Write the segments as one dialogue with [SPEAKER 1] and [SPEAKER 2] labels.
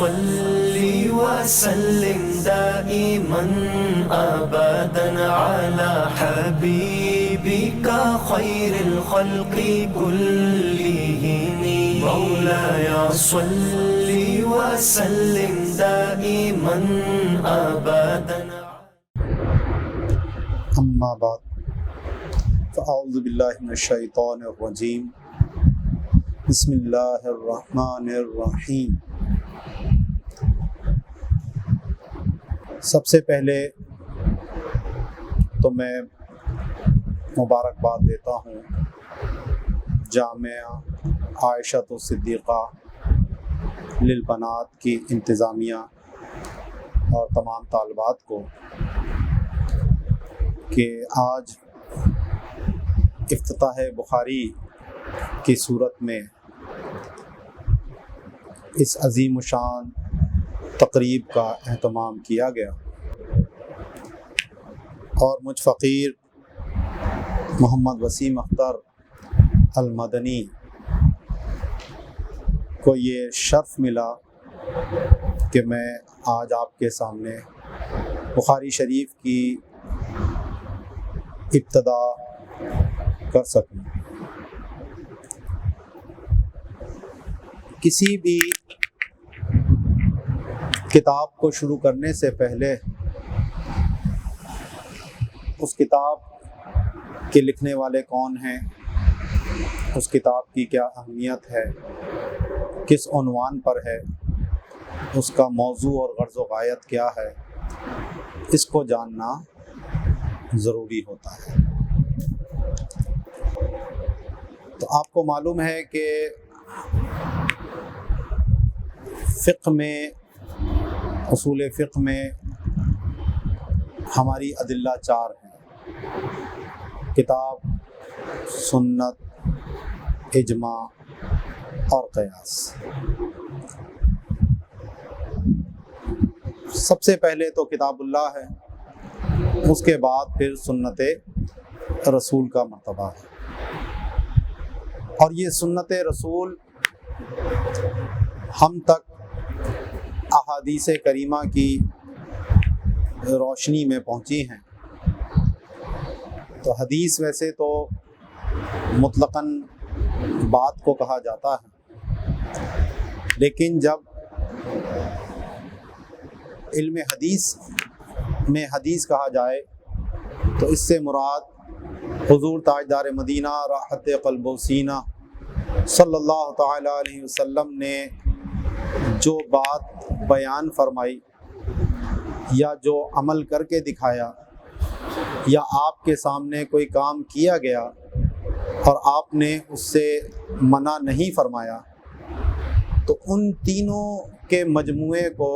[SPEAKER 1] صل وسلم دائما أبدا على حبيبك خير الخلق كلهم مولاي صل وسلم دائما أبدا.
[SPEAKER 2] اما بعد فاعوذ باللہ من الشیطان الرجیم بسم اللہ الرحمن الرحیم. سب سے پہلے تو میں مبارکباد دیتا ہوں جامعہ عائشہ صدیقہ للبنات کی انتظامیہ اور تمام طالبات کو کہ آج افتتاح بخاری کی صورت میں اس عظیم الشان تقریب کا اہتمام کیا گیا اور مجھ فقیر محمد وسیم اختر المدنی کو یہ شرف ملا کہ میں آج آپ کے سامنے بخاری شریف کی ابتدا کر سکوں. کسی بھی کتاب کو شروع کرنے سے پہلے اس کتاب کے لکھنے والے کون ہیں، اس کتاب کی کیا اہمیت ہے، کس عنوان پر ہے، اس کا موضوع اور غرض و غایت کیا ہے، اس کو جاننا ضروری ہوتا ہے. تو آپ کو معلوم ہے کہ فقہ میں، اصول فقہ میں ہماری ادلہ چار ہیں: کتاب، سنت، اجماع اور قیاس. سب سے پہلے تو کتاب اللہ ہے، اس کے بعد پھر سنت رسول کا مرتبہ ہے. اور یہ سنت رسول ہم تک احادیث کریمہ کی روشنی میں پہنچی ہیں. تو حدیث ویسے تو مطلقاً بات کو کہا جاتا ہے، لیکن جب علم حدیث میں حدیث کہا جائے تو اس سے مراد حضور تاجدار مدینہ راحت قلب و سینہ صلی اللہ تعالی علیہ وسلم نے جو بات بیان فرمائی یا جو عمل کر کے دکھایا یا آپ کے سامنے کوئی کام کیا گیا اور آپ نے اس سے منع نہیں فرمایا، تو ان تینوں کے مجموعے کو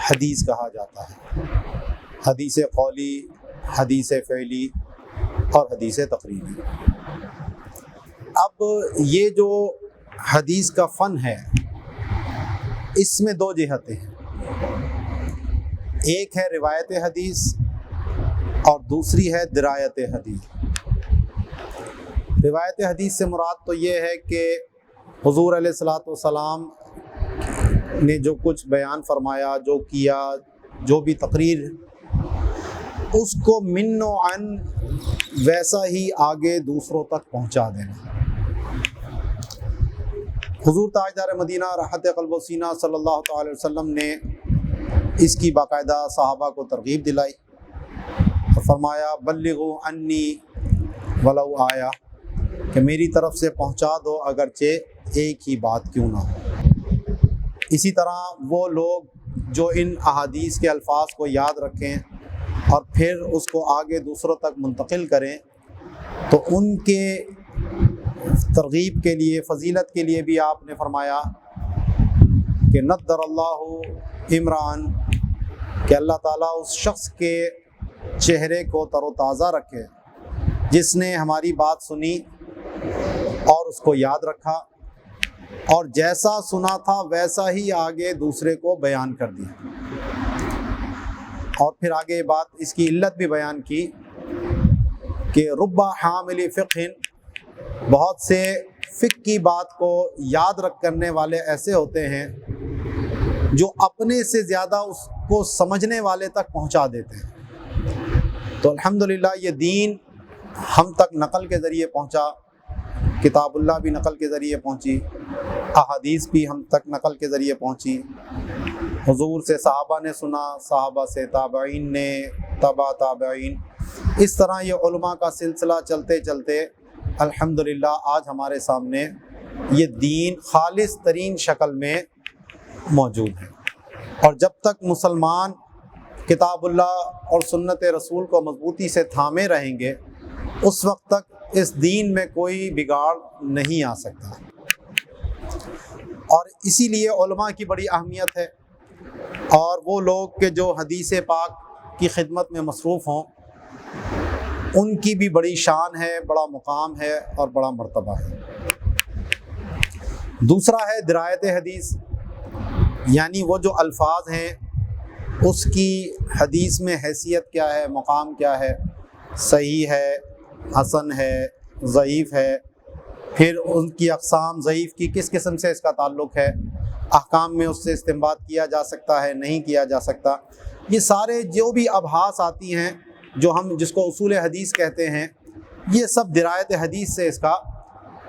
[SPEAKER 2] حدیث کہا جاتا ہے: حدیث قولی، حدیث فعلی اور حدیث تقریری. اب یہ جو حدیث کا فن ہے اس میں دو جہتیں ہیں. ایک ہے روایت حدیث اور دوسری ہے درایت حدیث. روایت حدیث سے مراد تو یہ ہے کہ حضور علیہ الصلوۃ والسلام نے جو کچھ بیان فرمایا، جو کیا، جو بھی تقریر، اس کو من و عن ویسا ہی آگے دوسروں تک پہنچا دینا. حضور تاجدار مدینہ راحت قلب و سینہ صلی اللہ تعالی وسلم نے اس کی باقاعدہ صحابہ کو ترغیب دلائی اور فرمایا: بلغوا عنی ولو آیا، کہ میری طرف سے پہنچا دو اگرچہ ایک ہی بات کیوں نہ ہو. اسی طرح وہ لوگ جو ان احادیث کے الفاظ کو یاد رکھیں اور پھر اس کو آگے دوسروں تک منتقل کریں، تو ان کے ترغیب کے لیے، فضیلت کے لیے بھی آپ نے فرمایا کہ نضر اللہ عمران، کہ اللہ تعالیٰ اس شخص کے چہرے کو تر و تازہ رکھے جس نے ہماری بات سنی اور اس کو یاد رکھا اور جیسا سنا تھا ویسا ہی آگے دوسرے کو بیان کر دیا. اور پھر آگے بات اس کی علت بھی بیان کی کہ رب حامل فقہ، بہت سے فقہ کی بات کو یاد رکھ کرنے والے ایسے ہوتے ہیں جو اپنے سے زیادہ اس کو سمجھنے والے تک پہنچا دیتے ہیں۔ تو الحمدللہ یہ دین ہم تک نقل کے ذریعے پہنچا، کتاب اللہ بھی نقل کے ذریعے پہنچی، احادیث بھی ہم تک نقل کے ذریعے پہنچی، حضور سے صحابہ نے سنا، صحابہ سے تابعین نے، تبع تابعین، اس طرح یہ علماء کا سلسلہ چلتے چلتے الحمدللہ آج ہمارے سامنے یہ دین خالص ترین شکل میں موجود ہے۔ اور جب تک مسلمان کتاب اللہ اور سنت رسول کو مضبوطی سے تھامے رہیں گے، اس وقت تک اس دین میں کوئی بگاڑ نہیں آ سکتا۔ اور اسی لیے علماء کی بڑی اہمیت ہے، اور وہ لوگ کہ جو حدیث پاک کی خدمت میں مصروف ہوں، ان کی بھی بڑی شان ہے، بڑا مقام ہے اور بڑا مرتبہ ہے۔ دوسرا ہے درایت حدیث، یعنی وہ جو الفاظ ہیں اس کی حدیث میں حیثیت کیا ہے، مقام کیا ہے، صحیح ہے، حسن ہے، ضعیف ہے، پھر ان کی اقسام، ضعیف کی کس قسم سے اس کا تعلق ہے، احکام میں اس سے استنباط کیا جا سکتا ہے، نہیں کیا جا سکتا، یہ سارے جو بھی ابحاث آتی ہیں جو ہم جس کو اصول حدیث کہتے ہیں، یہ سب درایت حدیث سے اس کا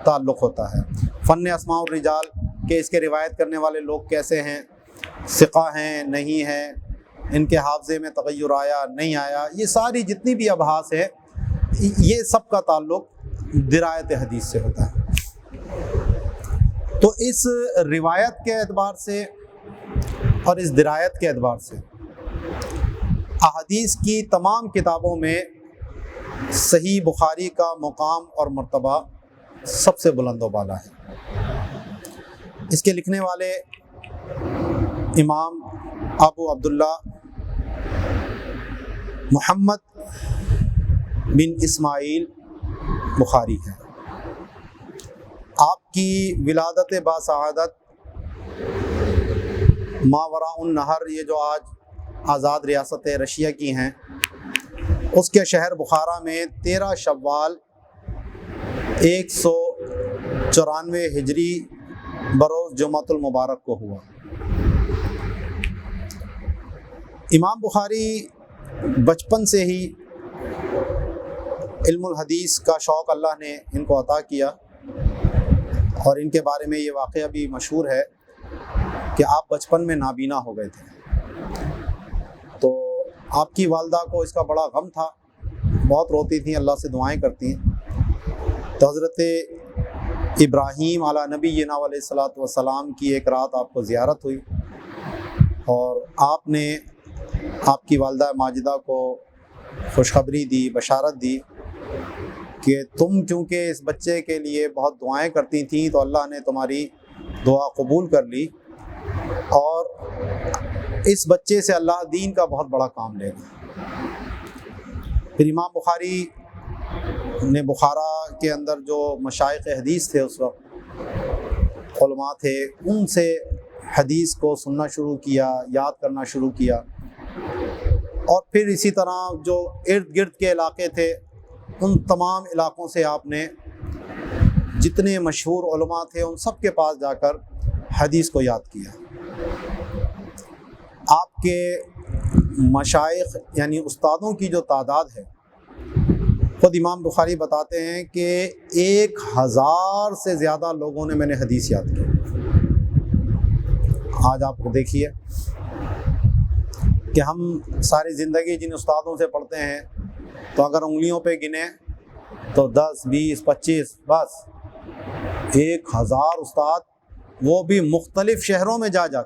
[SPEAKER 2] تعلق ہوتا ہے۔ فن اسماء الرجال کہ اس کے روایت کرنے والے لوگ کیسے ہیں، ثقہ ہیں نہیں ہیں، ان کے حافظے میں تغیر آیا نہیں آیا، یہ ساری جتنی بھی ابحاث ہے یہ سب کا تعلق درایت حدیث سے ہوتا ہے۔ تو اس روایت کے اعتبار سے اور اس درایت کے اعتبار سے احادیث کی تمام کتابوں میں صحیح بخاری کا مقام اور مرتبہ سب سے بلند و بالا ہے۔ اس کے لکھنے والے امام ابو عبداللہ محمد بن اسماعیل بخاری ہیں۔ آپ کی ولادت باسعادت ماوراء النہر، یہ جو آج آزاد ریاست رشیا کی ہیں، اس کے شہر بخارا میں 13 شوال 194 ہجری بروز جمعۃ المبارک کو ہوا۔ امام بخاری بچپن سے ہی علم الحدیث کا شوق اللہ نے ان کو عطا کیا، اور ان کے بارے میں یہ واقعہ بھی مشہور ہے کہ آپ بچپن میں نابینا ہو گئے تھے۔ تو آپ کی والدہ کو اس کا بڑا غم تھا، بہت روتی تھیں، اللہ سے دعائیں کرتی ہیں۔ تو حضرت ابراہیم علیہ نبینا علیہ الصلوۃ والسلام کی ایک رات آپ کو زیارت ہوئی، اور آپ نے آپ کی والدہ ماجدہ کو خوشخبری دی، بشارت دی کہ تم کیونکہ اس بچے کے لیے بہت دعائیں کرتی تھیں تو اللہ نے تمہاری دعا قبول کر لی، اور اس بچے سے اللہ دین کا بہت بڑا کام لے گا۔ پھر امام بخاری نے بخارا کے اندر جو مشائخ حدیث تھے، اس وقت علماء تھے، ان سے حدیث کو سننا شروع کیا، یاد کرنا شروع کیا، اور پھر اسی طرح جو ارد گرد کے علاقے تھے، ان تمام علاقوں سے آپ نے جتنے مشہور علماء تھے ان سب کے پاس جا کر حدیث کو یاد کیا۔ آپ کے مشائخ یعنی استادوں کی جو تعداد ہے، خود امام بخاری بتاتے ہیں کہ 1000 سے زیادہ لوگوں نے میں نے حدیث یاد کی۔ آج آپ کو دیکھیے کہ ہم ساری زندگی جن استادوں سے پڑھتے ہیں، تو اگر انگلیوں پہ گنے تو 10 20 25، بس 1000 استاد، وہ بھی مختلف شہروں میں جا کر۔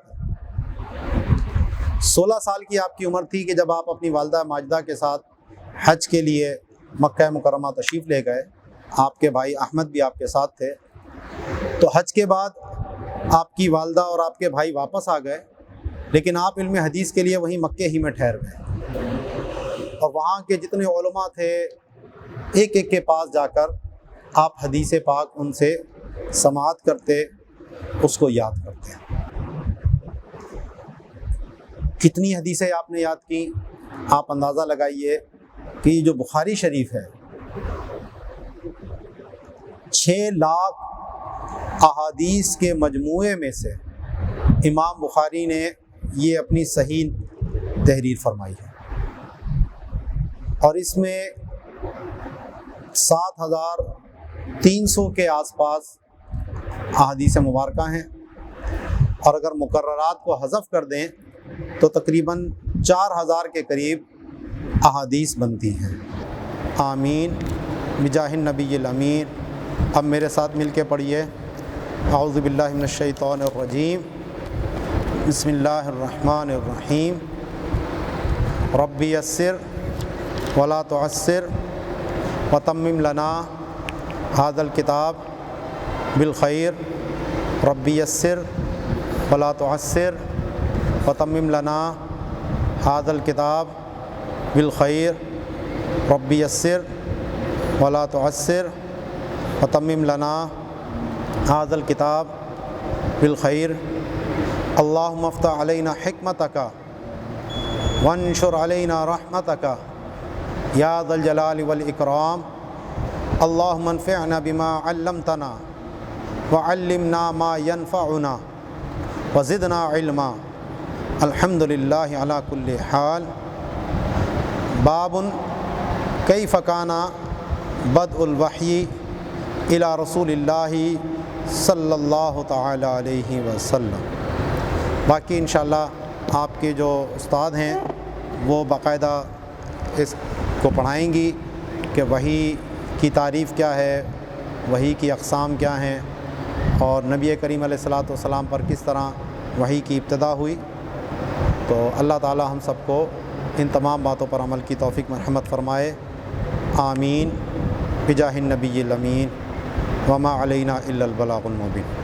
[SPEAKER 2] 16 سال کی آپ کی عمر تھی کہ جب آپ اپنی والدہ ماجدہ کے ساتھ حج کے لیے مکہ مکرمہ تشریف لے گئے، آپ کے بھائی احمد بھی آپ کے ساتھ تھے۔ تو حج کے بعد آپ کی والدہ اور آپ کے بھائی واپس آ گئے، لیکن آپ علم حدیث کے لیے وہیں مکے ہی میں ٹھہر گئے، اور وہاں کے جتنے علماء تھے ایک ایک کے پاس جا کر آپ حدیث پاک ان سے سماعت کرتے، اس کو یاد کرتے۔ کتنی حدیثیں آپ نے یاد کی، آپ اندازہ لگائیے کہ جو بخاری شریف ہے 6 لاکھ احادیث کے مجموعے میں سے امام بخاری نے یہ اپنی صحیح تحریر فرمائی ہے، اور اس میں 7300 کے آس پاس احادیث مبارکہ ہیں، اور اگر مقررات کو حذف کر دیں تو تقریباً 4000 کے قریب احادیث بنتی ہیں۔ آمین بجاہ النبی الامین۔ اب میرے ساتھ مل کے پڑھیے، اعوذ باللہ من الشیطان الرجیم، بسم اللہ الرحمن الرحیم، رب یسر ولا تعسر وتمم لنا ھذا الکتاب بالخیر، رب یسر ولا تعسر وتمم لنا ھذا الکتاب بالخیر، رب یسر ولا تعسر وتمم لنا ھذا الکتاب بالخیر، اللہم افتح علینا حکمتک وانشر علینا رحمتک یا ذا الجلال والاکرام، اللہم انفعنا بما علمتنا وعلمنا ما ينفعنا وزدنا علما، الحمد للہ علی کل حال۔ باب کیف کان بدء الوحی الی رسول اللہ صلی اللہ تعالی علیہ وسلم۔ باقی انشاءاللہ آپ کے جو استاد ہیں وہ باقاعدہ اس کو پڑھائیں گی کہ وحی کی تعریف کیا ہے، وحی کی اقسام کیا ہیں، اور نبی کریم علیہ الصلاۃ والسلام پر کس طرح وحی کی ابتدا ہوئی۔ تو اللہ تعالی ہم سب کو ان تمام باتوں پر عمل کی توفیق مرحمت فرمائے، آمین بجاہ النبی الامین، وما علینا الا البلاغ المبین۔